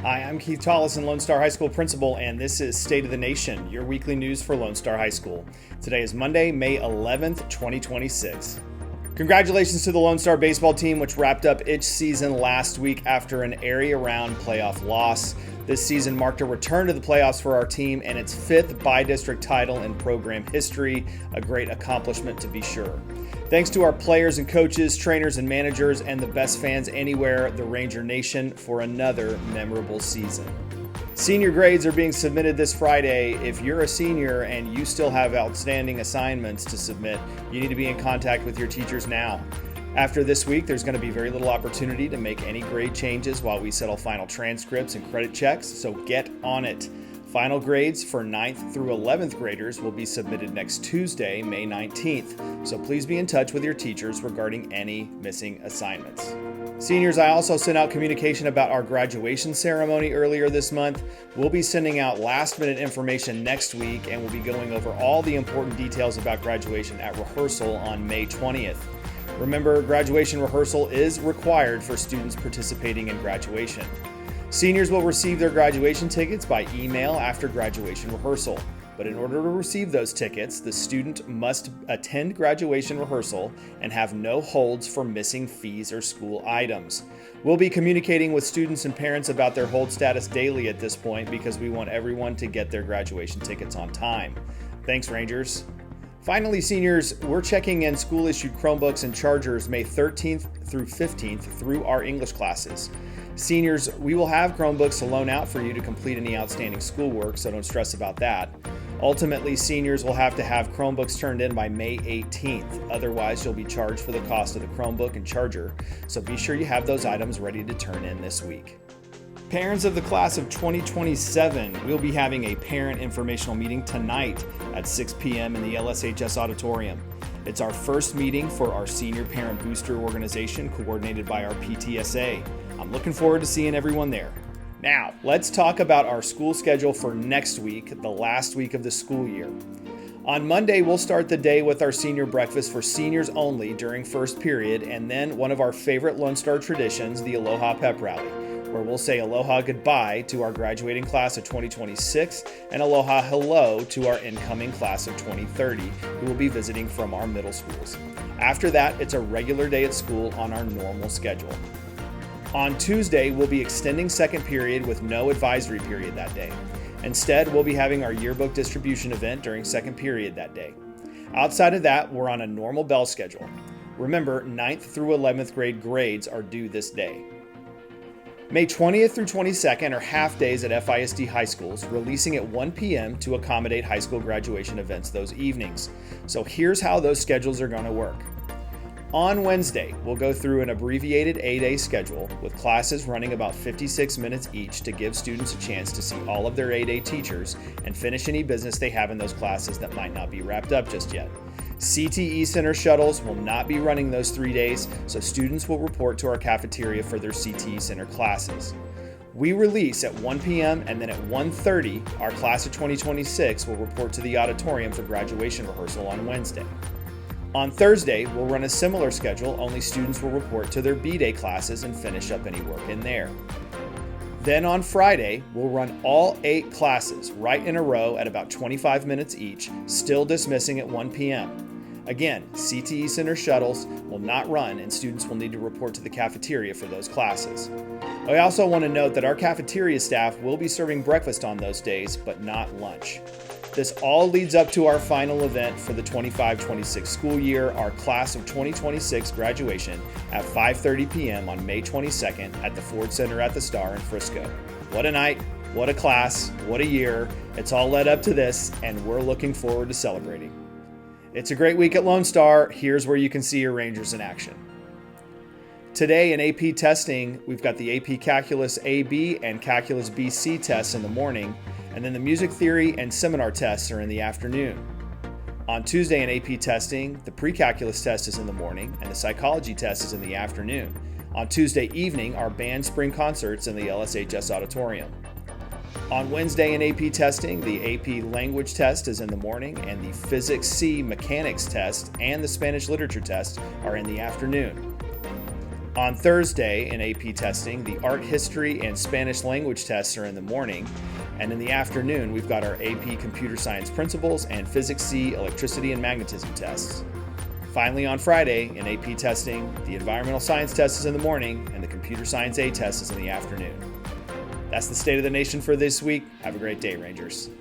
Hi, I'm Keith Tollison, Lone Star High School principal, and this is State of the Nation, your weekly news for Lone Star High School. Today is Monday, May 11th, 2026. Congratulations to the Lone Star baseball team, which wrapped up its season last week after an area-round playoff loss. This season marked a return to the playoffs for our team and its fifth by-district title in program history, a great accomplishment to be sure. Thanks to our players and coaches, trainers and managers, and the best fans anywhere, the Ranger Nation, for another memorable season. Senior grades are being submitted this Friday. If you're a senior and you still have outstanding assignments to submit, you need to be in contact with your teachers now. After this week, there's going to be very little opportunity to make any grade changes while we settle final transcripts and credit checks, so get on it. Final grades for 9th through 11th graders will be submitted next Tuesday, May 19th, so please be in touch with your teachers regarding any missing assignments. Seniors, I also sent out communication about our graduation ceremony earlier this month. We'll be sending out last-minute information next week, and we'll be going over all the important details about graduation at rehearsal on May 20th. Remember, graduation rehearsal is required for students participating in graduation. Seniors will receive their graduation tickets by email after graduation rehearsal. But in order to receive those tickets, the student must attend graduation rehearsal and have no holds for missing fees or school items. We'll be communicating with students and parents about their hold status daily at this point because we want everyone to get their graduation tickets on time. Thanks, Rangers. Finally, seniors, we're checking in school-issued Chromebooks and chargers May 13th through 15th through our English classes. Seniors, we will have Chromebooks to loan out for you to complete any outstanding schoolwork, so don't stress about that. Ultimately, seniors will have to have Chromebooks turned in by May 18th. Otherwise, you'll be charged for the cost of the Chromebook and charger, so be sure you have those items ready to turn in this week. Parents of the class of 2027, we'll be having a parent informational meeting tonight at 6 p.m. in the LSHS auditorium. It's our first meeting for our Senior Parent Booster organization coordinated by our PTSA. I'm looking forward to seeing everyone there. Now, let's talk about our school schedule for next week, the last week of the school year. On Monday, we'll start the day with our senior breakfast for seniors only during first period, and then one of our favorite Lone Star traditions, the Aloha Pep Rally, where we'll say aloha goodbye to our graduating class of 2026 and aloha hello to our incoming class of 2030 who will be visiting from our middle schools. After that, it's a regular day at school on our normal schedule. On Tuesday, we'll be extending second period with no advisory period that day. Instead, we'll be having our yearbook distribution event during second period that day. Outside of that, we're on a normal bell schedule. Remember, 9th through 11th grade grades are due this day. May 20th through 22nd are half days at FISD high schools, releasing at 1 p.m. to accommodate high school graduation events those evenings. So here's how those schedules are going to work. On Wednesday, we'll go through an abbreviated A-Day schedule with classes running about 56 minutes each to give students a chance to see all of their A-Day teachers and finish any business they have in those classes that might not be wrapped up just yet. CTE Center shuttles will not be running those 3 days, so students will report to our cafeteria for their CTE Center classes. We release at 1 p.m. and then at 1:30, our class of 2026 will report to the auditorium for graduation rehearsal on Wednesday. On Thursday, we'll run a similar schedule, only students will report to their B-Day classes and finish up any work in there. Then on Friday, we'll run all 8 classes right in a row at about 25 minutes each, still dismissing at 1 p.m. Again, CTE Center shuttles will not run and students will need to report to the cafeteria for those classes. I also want to note that our cafeteria staff will be serving breakfast on those days, but not lunch. This all leads up to our final event for the 25-26 school year, our class of 2026 graduation at 5:30 p.m. on May 22nd at the Ford Center at the Star in Frisco. What a night, what a class, what a year. It's all led up to this, and we're looking forward to celebrating. It's a great week at Lone Star. Here's where you can see your Rangers in action. Today in AP testing, we've got the AP Calculus AB and Calculus BC tests in the morning, and then the music theory and seminar tests are in the afternoon. On Tuesday in AP testing, the pre-calculus test is in the morning and the psychology test is in the afternoon. On Tuesday evening, our band spring concerts in the LSHS auditorium. On Wednesday in AP testing, the AP language test is in the morning and the Physics C mechanics test and the Spanish literature test are in the afternoon. On Thursday in AP testing, the art history and Spanish language tests are in the morning, and in the afternoon we've got our AP computer science principles and physics C electricity and magnetism tests. Finally, on Friday in AP testing, the environmental science test is in the morning and the computer science A test is in the afternoon. That's the state of the nation for this week. Have a great day, Rangers.